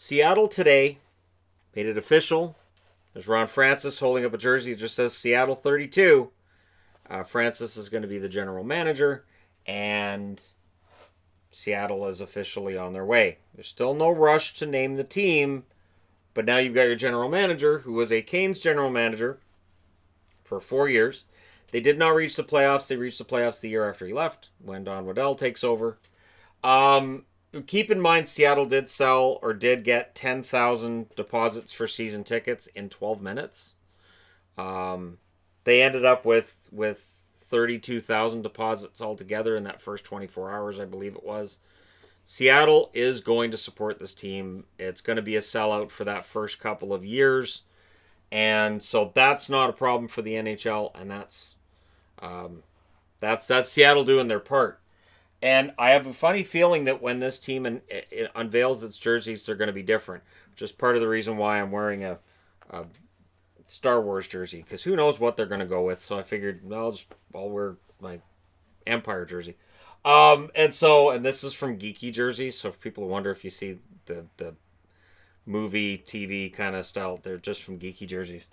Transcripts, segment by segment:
Seattle today made it official. There's Ron Francis holding up a jersey that just says Seattle 32. Francis is going to be the general manager, and Seattle is officially on their way. There's still no rush to name the team, but now you've got your general manager, who was a Canes general manager for 4 years. They did not reach the playoffs. They reached the playoffs the year after he left, when Don Waddell takes over. Keep in mind, Seattle did sell or did get 10,000 deposits for season tickets in 12 minutes. They ended up with 32,000 deposits altogether in that first 24 hours, I believe it was. Seattle is going to support this team. It's going to be a sellout for that first couple of years. And so that's not a problem for the NHL, and that's Seattle doing their part. And I have a funny feeling that when this team it unveils its jerseys, they're going to be different, which is part of the reason why I'm wearing a Star Wars jersey, because who knows what they're going to go with. So I figured, I'll wear my Empire jersey. And this is from Geeky Jerseys, so if people wonder if you see the movie, TV kind of style, they're just from Geeky Jerseys.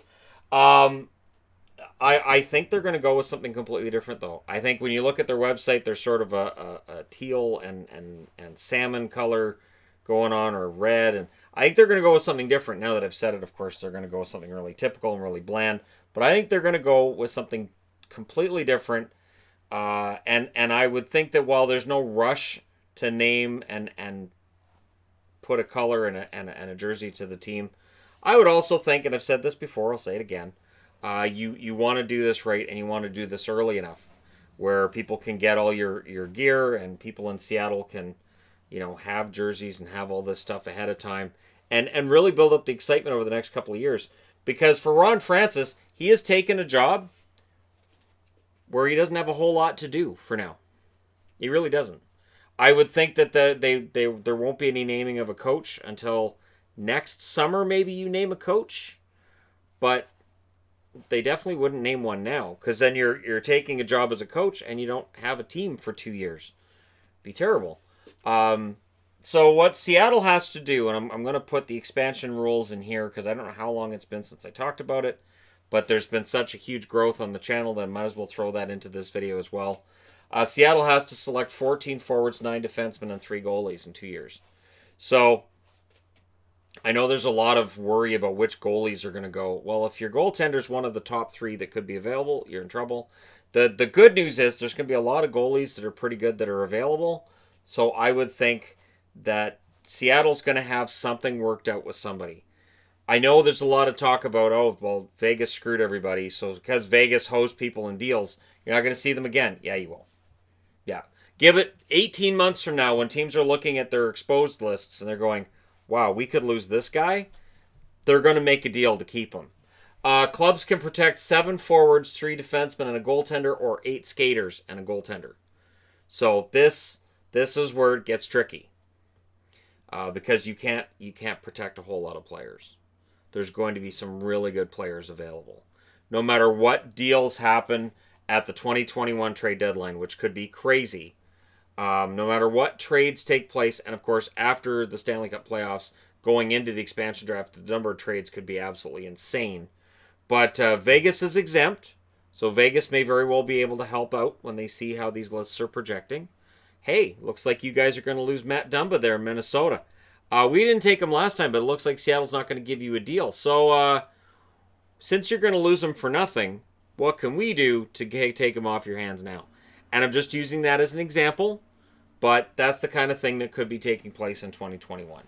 I think they're going to go with something completely different, though. I think when you look at their website, there's sort of a teal and salmon color going on, or red. And I think they're going to go with something different. Now that I've said it, of course, they're going to go with something really typical and really bland. But I think they're going to go with something completely different. And I would think that while there's no rush to name and put a color and a jersey to the team, I would also think, and I've said this before, I'll say it again, you want to do this right, and you want to do this early enough where people can get all your gear, and people in Seattle can, have jerseys and have all this stuff ahead of time, and really build up the excitement over the next couple of years. Because for Ron Francis, he has taken a job where he doesn't have a whole lot to do for now. He really doesn't. I would think that there won't be any naming of a coach until next summer. Maybe you name a coach, but they definitely wouldn't name one now, because then you're taking a job as a coach and you don't have a team for 2 years. Be terrible. So what Seattle has to do, and I'm going to put the expansion rules in here because I don't know how long it's been since I talked about it, but there's been such a huge growth on the channel that I might as well throw that into this video as well. Seattle has to select 14 forwards, 9 defensemen, and 3 goalies in 2 years. So I know there's a lot of worry about which goalies are going to go. Well, if your goaltender's one of the top 3 that could be available, you're in trouble. The good news is there's going to be a lot of goalies that are pretty good that are available. So I would think that Seattle's going to have something worked out with somebody. I know there's a lot of talk about, Vegas screwed everybody. So because Vegas hosts people in deals, you're not going to see them again. Yeah, you will. Yeah. Give it 18 months from now when teams are looking at their exposed lists and they're going, wow, we could lose this guy. They're going to make a deal to keep him. Clubs can protect 7 forwards, 3 defensemen, and a goaltender, or 8 skaters and a goaltender. So this is where it gets tricky, because you can't protect a whole lot of players. There's going to be some really good players available, no matter what deals happen at the 2021 trade deadline, which could be crazy. No matter what trades take place, and of course after the Stanley Cup playoffs, going into the expansion draft, the number of trades could be absolutely insane. But Vegas is exempt, so Vegas may very well be able to help out when they see how these lists are projecting. Hey, looks like you guys are going to lose Matt Dumba there in Minnesota. We didn't take him last time, but it looks like Seattle's not going to give you a deal. So since you're going to lose him for nothing, what can we do to take him off your hands now? And I'm just using that as an example, but that's the kind of thing that could be taking place in 2021.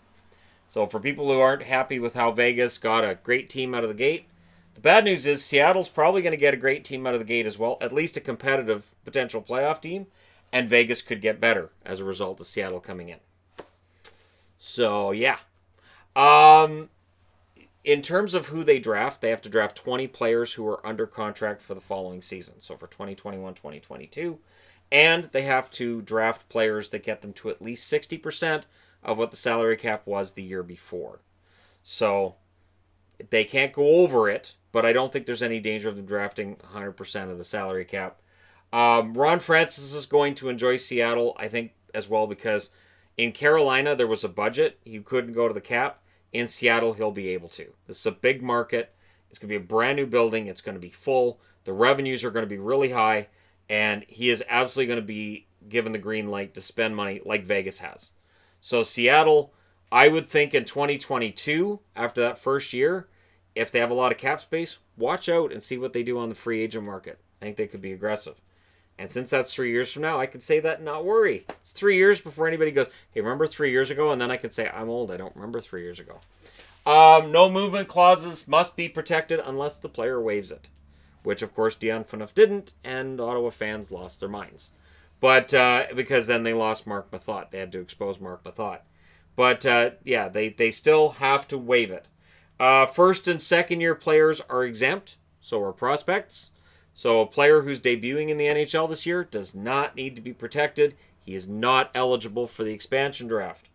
So for people who aren't happy with how Vegas got a great team out of the gate, the bad news is Seattle's probably going to get a great team out of the gate as well, at least a competitive potential playoff team, and Vegas could get better as a result of Seattle coming in. So, yeah. In terms of who they draft, they have to draft 20 players who are under contract for the following season. So for 2021-2022. And they have to draft players that get them to at least 60% of what the salary cap was the year before. So they can't go over it, but I don't think there's any danger of them drafting 100% of the salary cap. Ron Francis is going to enjoy Seattle, I think, as well, because in Carolina there was a budget. You couldn't go to the cap. in Seattle, he'll be able to. This is a big market. It's going to be a brand new building. It's going to be full. The revenues are going to be really high. And he is absolutely going to be given the green light to spend money like Vegas has. So Seattle, I would think in 2022, after that first year, if they have a lot of cap space, watch out and see what they do on the free agent market. I think they could be aggressive. And since that's 3 years from now, I can say that and not worry. It's 3 years before anybody goes, hey, remember 3 years ago? And then I can say, I'm old. I don't remember 3 years ago. No movement clauses must be protected unless the player waives it, which, of course, Dion Phaneuf didn't, and Ottawa fans lost their minds. But because then they lost Mark Mathot. They had to expose Mark Mathot. But, yeah, they still have to waive it. First and second year players are exempt, so are prospects. So a player who's debuting in the NHL this year does not need to be protected. He is not eligible for the expansion draft.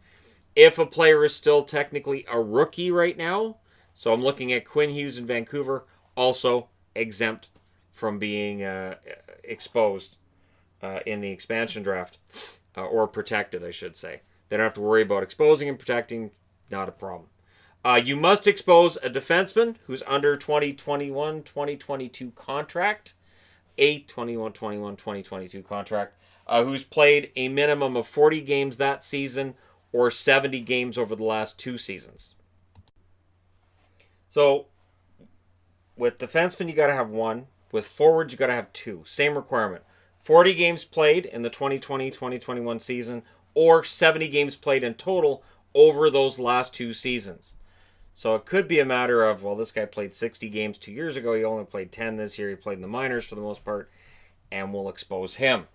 If a player is still technically a rookie right now, so I'm looking at Quinn Hughes in Vancouver, also exempt from being exposed in the expansion draft, or protected, I should say. They don't have to worry about exposing and protecting, not a problem. You must expose a defenseman who's under 2021-2022 contract, a 2021-2022 contract, who's played a minimum of 40 games that season or 70 games over the last 2 seasons. So, with defensemen, you got to have 1. With forwards, you got to have 2. Same requirement. 40 games played in the 2020-2021 season or 70 games played in total over those last 2 seasons. So it could be a matter of, well, this guy played 60 games 2 years ago. He only played 10 this year. He played in the minors for the most part, and we'll expose him.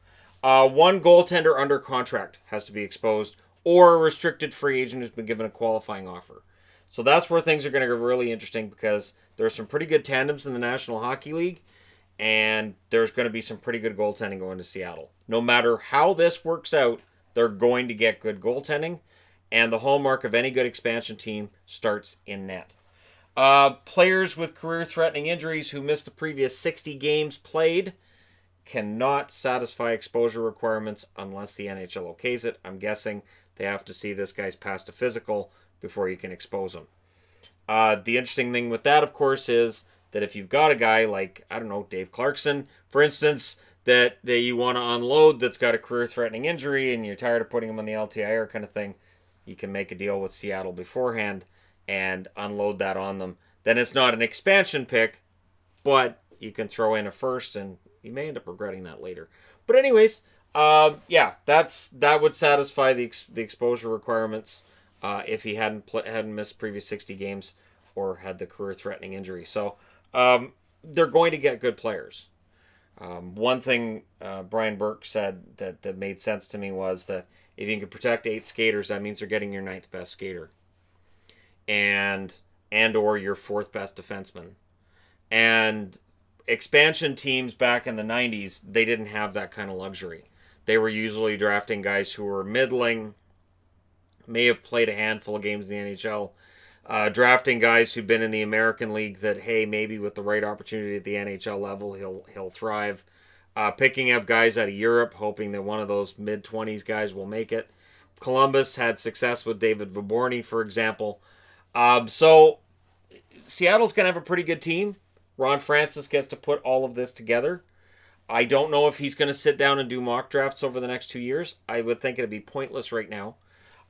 1 goaltender under contract has to be exposed, or a restricted free agent who's been given a qualifying offer. So that's where things are going to get really interesting, because there's some pretty good tandems in the National Hockey League, and there's going to be some pretty good goaltending going to Seattle. No matter how this works out, they're going to get good goaltending. And the hallmark of any good expansion team starts in net. Players with career-threatening injuries who missed the previous 60 games played cannot satisfy exposure requirements unless the NHL okays it. I'm guessing they have to see this guy's passed a physical before you can expose him. The interesting thing with that, of course, is that if you've got a guy like, I don't know, Dave Clarkson, for instance, that you want to unload that's got a career-threatening injury and you're tired of putting him on the LTIR kind of thing, you can make a deal with Seattle beforehand and unload that on them. Then it's not an expansion pick, but you can throw in a first, and you may end up regretting that later. But anyways, yeah, that would satisfy the exposure requirements if he hadn't missed previous 60 games or had the career-threatening injury. So they're going to get good players. One thing Brian Burke said that made sense to me was that if you can protect 8 skaters, that means you're getting your 9th best skater, and or your 4th best defenseman. And expansion teams back in the 90s, they didn't have that kind of luxury. They were usually drafting guys who were middling, may have played a handful of games in the NHL, drafting guys who've been in the American League that, hey, maybe with the right opportunity at the NHL level, he'll thrive. Picking up guys out of Europe, hoping that one of those mid-20s guys will make it. Columbus had success with David Viborny, for example. So Seattle's going to have a pretty good team. Ron Francis gets to put all of this together. I don't know if he's going to sit down and do mock drafts over the next 2 years. I would think it'd be pointless right now.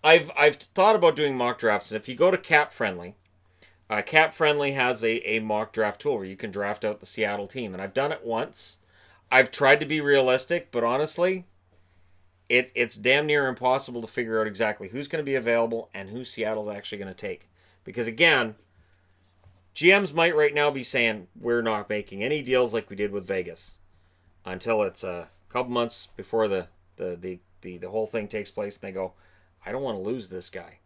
I've thought about doing mock drafts, and if you go to Cap Friendly has a mock draft tool where you can draft out the Seattle team, and I've done it once. I've tried to be realistic, but honestly, it's damn near impossible to figure out exactly who's going to be available and who Seattle's actually going to take. Because again, GMs might right now be saying, we're not making any deals like we did with Vegas until it's a couple months before the whole thing takes place, and they go, I don't want to lose this guy.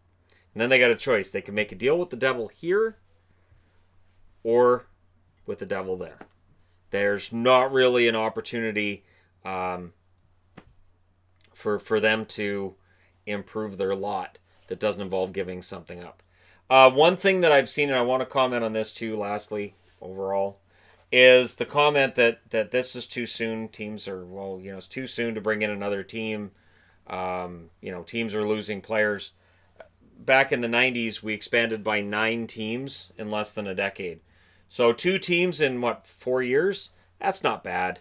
And then they got a choice. They can make a deal with the devil here or with the devil there. There's not really an opportunity for them to improve their lot that doesn't involve giving something up. One thing that I've seen, and I want to comment on this too, lastly, overall, is the comment that this is too soon. Teams are, it's too soon to bring in another team. Teams are losing players. back in the 90s, we expanded by 9 teams in less than a decade. So 2 teams in, what, 4 years? That's not bad.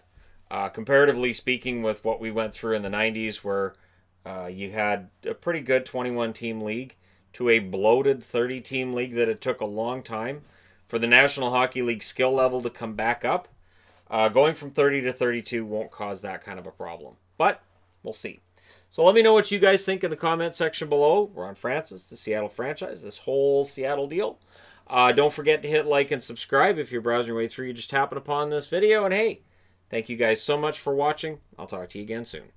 Comparatively speaking with what we went through in the 90s, where you had a pretty good 21-team league to a bloated 30-team league that it took a long time for the National Hockey League skill level to come back up. Going from 30 to 32 won't cause that kind of a problem. But we'll see. So let me know what you guys think in the comment section below. Ron Francis, the Seattle franchise, this whole Seattle deal. Don't forget to hit like and subscribe if you're browsing your way through. You just happen upon this video. And hey, thank you guys so much for watching. I'll talk to you again soon.